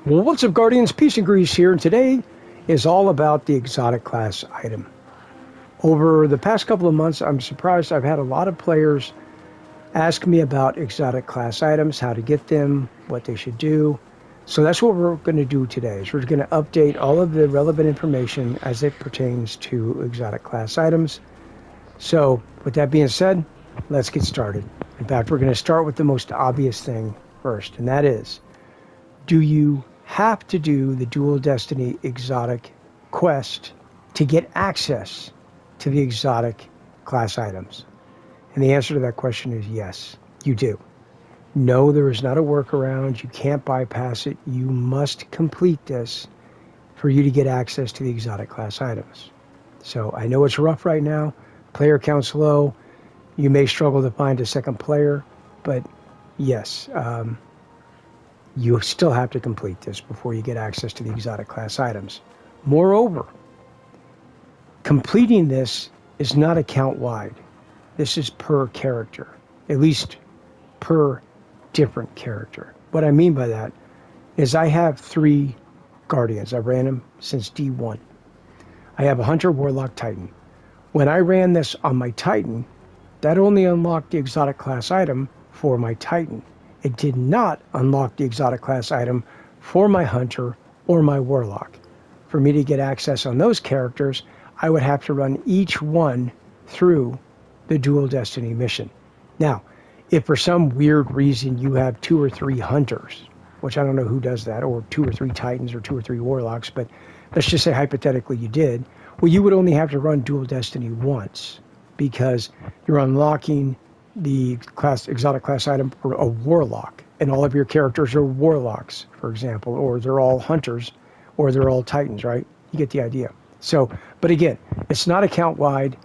Well, what's up, Guardians? Peace and Grease here, and today is all about the exotic class item. Over the past couple of months, I'm surprised I've had a lot of players ask me about exotic class items, how to get them, what they should do. So that's what we're going to do today, is we're going to update all of the relevant information as it pertains to exotic class items. So with that being said, let's get started. In fact, we're going to start with the most obvious thing first, and that is, do you have to do the Dual Destiny exotic quest to get access to the exotic class items? And the answer to that question is yes, you do. No, there is not a workaround. You can't bypass it. You must complete this for you to get access to the exotic class items. So I know it's rough right now. Player count's low. You may struggle to find a second player, but yes, you still have to complete this before you get access to the exotic class items. Moreover, completing this is not account-wide. This is per character, at least per different character. What I mean by that is I have 3 Guardians. I've ran them since D1. I have a Hunter, Warlock, Titan. When I ran this on my Titan, that only unlocked the exotic class item for my Titan. It did not unlock the exotic class item for my Hunter or my Warlock. For me to get access on those characters, I would have to run each one through the Dual Destiny mission. Now, if for some weird reason you have 2 or 3 Hunters, which I don't know who does that, or 2 or 3 Titans or 2 or 3 Warlocks, but let's just say hypothetically you did, well, you would only have to run Dual Destiny once, because you're unlocking the exotic class item for a Warlock, and all of your characters are Warlocks, for example, or they're all Hunters, or they're all Titans, right? You get the idea. So, but again, it's not account-wide.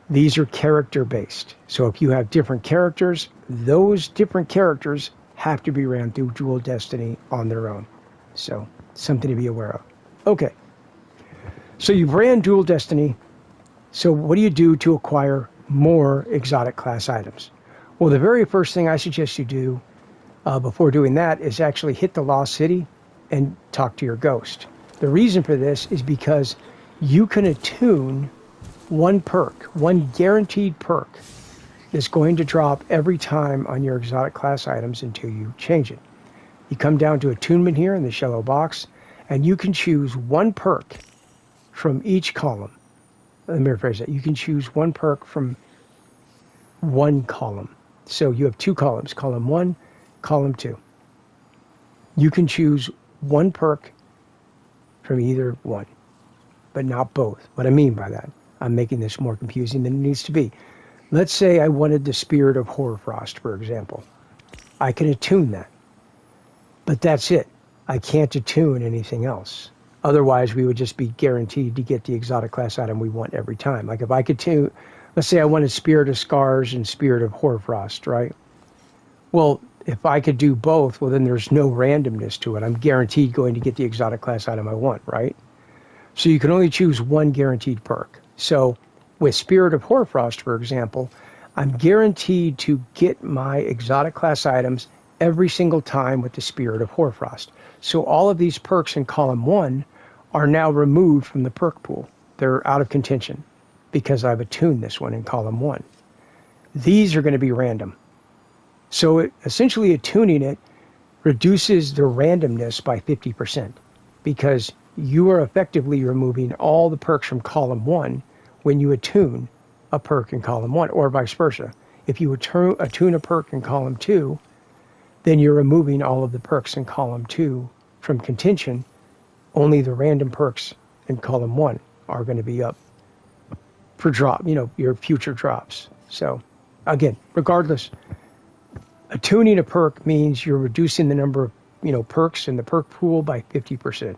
These are character-based. So if you have different characters, those different characters have to be ran through Dual Destiny on their own. So, something to be aware of. Okay. So you've ran Dual Destiny. So what do you do to acquire more exotic class items? Well, the very first thing I suggest you do before doing that is actually hit the Lost City and talk to your ghost. The reason for this is because you can attune one perk, one guaranteed perk that's going to drop every time on your exotic class items until you change it. You come down to attunement here in the yellow box, and you can choose one perk from each column. Let me rephrase that. You can choose one perk from one column. So you have 2 columns, column 1, column 2. You can choose one perk from either one, but not both. What I mean by that, I'm making this more confusing than it needs to be. Let's say I wanted the Spirit of Hoarfrost, for example. I can attune that, but that's it. I can't attune anything else. Otherwise, we would just be guaranteed to get the exotic class item we want every time. Like if I could tune, let's say I wanted Spirit of Scars and Spirit of Hoarfrost, right? Well, if I could do both, well, then there's no randomness to it. I'm guaranteed going to get the exotic class item I want, right? So you can only choose one guaranteed perk. So with Spirit of Hoarfrost, for example, I'm guaranteed to get my exotic class items every single time with the Spirit of Hoarfrost. So all of these perks in column 1 are now removed from the perk pool. They're out of contention because I've attuned this one in column 1. These are going to be random. So essentially attuning it reduces the randomness by 50% because you are effectively removing all the perks from column 1 when you attune a perk in column 1, or vice versa. If you attune a perk in column 2, then you're removing all of the perks in column 2 from contention. Only the random perks in column 1 are going to be up for drop, your future drops. So again, regardless, attuning a perk means you're reducing the number of, perks in the perk pool by 50%.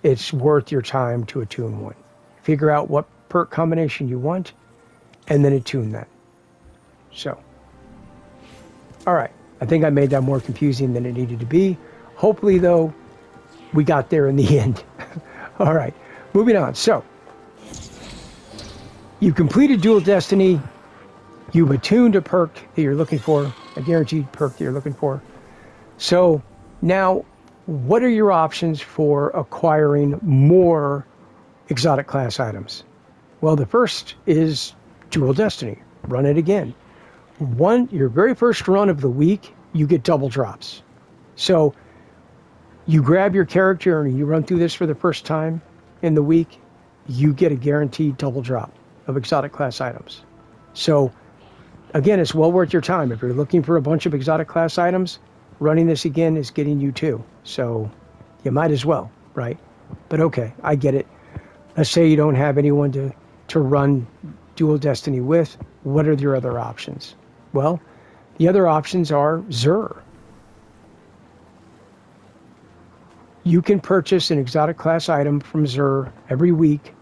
It's worth your time to attune one. Figure out what perk combination you want and then attune that. So, all right. I think I made that more confusing than it needed to be. Hopefully, though, we got there in the end. All right, moving on. So, you completed Dual Destiny. You've attuned a perk that you're looking for, a guaranteed perk that you're looking for. So, now, what are your options for acquiring more exotic class items? Well, the first is Dual Destiny. Run it again. Your very first run of the week, you get double drops. So you grab your character and you run through this for the first time in the week, you get a guaranteed double drop of exotic class items. So again, it's well worth your time. If you're looking for a bunch of exotic class items, running this again is getting you two. So you might as well, right? But okay, I get it. Let's say you don't have anyone to run Dual Destiny with. What are your other options? Well, the other options are Xur. You can purchase an exotic class item from Xur every week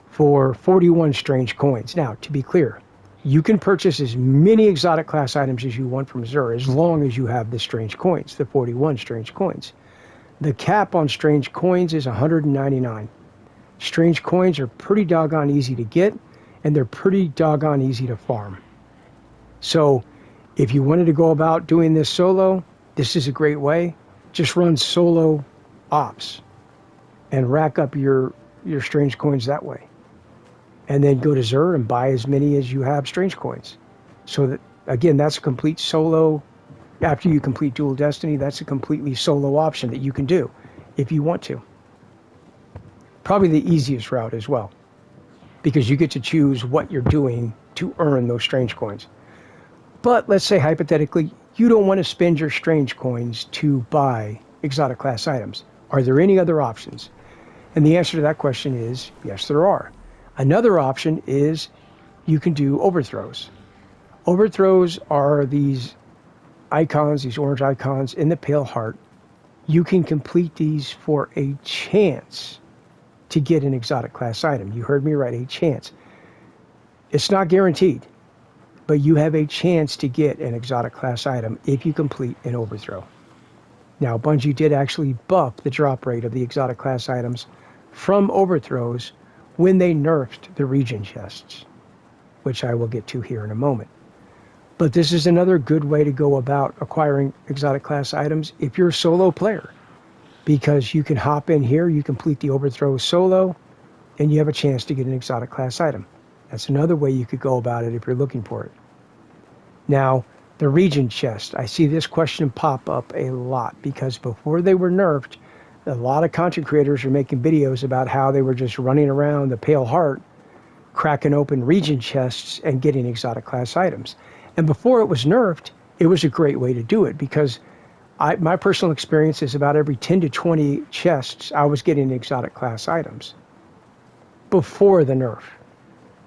for 41 strange coins. Now, to be clear, you can purchase as many exotic class items as you want from Xur as long as you have the strange coins, the 41 strange coins. The cap on strange coins is 199. Strange coins are pretty doggone easy to get, and they're pretty doggone easy to farm. So if you wanted to go about doing this solo, this is a great way. Just run solo ops and rack up your strange coins that way. And then go to Xur and buy as many as you have strange coins. So that, again, that's a complete solo. After you complete Dual Destiny, that's a completely solo option that you can do if you want to. Probably the easiest route as well, because you get to choose what you're doing to earn those strange coins. But let's say hypothetically, you don't want to spend your strange coins to buy exotic class items. Are there any other options? And the answer to that question is yes, there are. Another option is you can do overthrows. Overthrows are these icons, these orange icons in the Pale Heart. You can complete these for a chance to get an exotic class item. You heard me right, a chance. It's not guaranteed, but you have a chance to get an exotic class item if you complete an overthrow. Now, Bungie did actually buff the drop rate of the exotic class items from overthrows when they nerfed the region chests, which I will get to here in a moment. But this is another good way to go about acquiring exotic class items if you're a solo player, because you can hop in here, you complete the overthrow solo, and you have a chance to get an exotic class item. That's another way you could go about it if you're looking for it. Now, the region chest, I see this question pop up a lot because before they were nerfed, a lot of content creators are making videos about how they were just running around the Pale Heart, cracking open region chests and getting exotic class items. And before it was nerfed, it was a great way to do it because my personal experience is about every 10 to 20 chests, I was getting exotic class items. Before the nerf.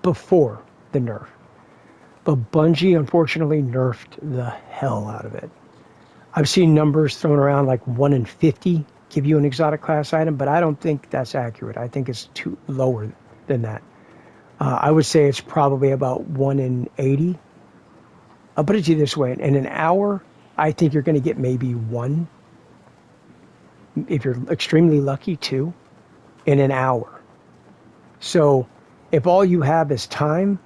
But Bungie, unfortunately, nerfed the hell out of it. I've seen numbers thrown around like 1 in 50 give you an exotic class item, but I don't think that's accurate. I think it's too lower than that. I would say it's probably about 1 in 80. I'll put it to you this way. In an hour, I think you're going to get maybe 1. If you're extremely lucky, 2 in an hour. So if all you have is time,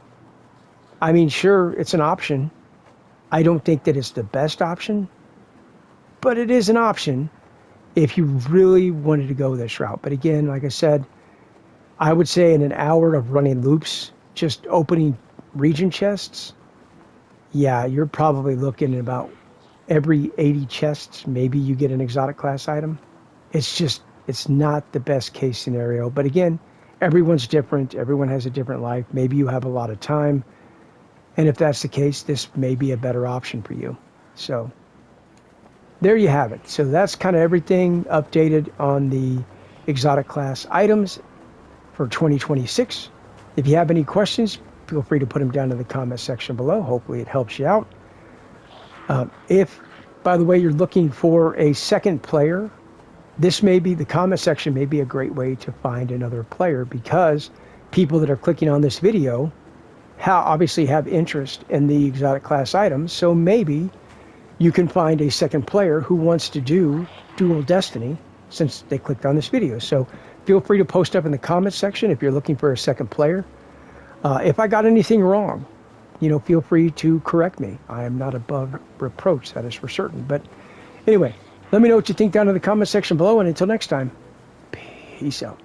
I mean, sure, it's an option. I don't think that it's the best option, but it is an option if you really wanted to go this route. But again, like I said, I would say in an hour of running loops, just opening region chests, yeah, you're probably looking at about every 80 chests, maybe you get an exotic class item. It's not the best case scenario. But again, everyone's different. Everyone has a different life. Maybe you have a lot of time. And if that's the case, this may be a better option for you. So there you have it. So that's kind of everything updated on the exotic class items for 2026. If you have any questions, feel free to put them down in the comment section below. Hopefully it helps you out. If, by the way, you're looking for a second player, the comment section may be a great way to find another player because people that are clicking on this video obviously have interest in the exotic class items. So maybe you can find a second player who wants to do Dual Destiny since they clicked on this video. So feel free to post up in the comments section if you're looking for a second player. If I got anything wrong, feel free to correct me. I am not above reproach, that is for certain. But anyway, Let me know what you think down in the comment section below, and until next time, peace out.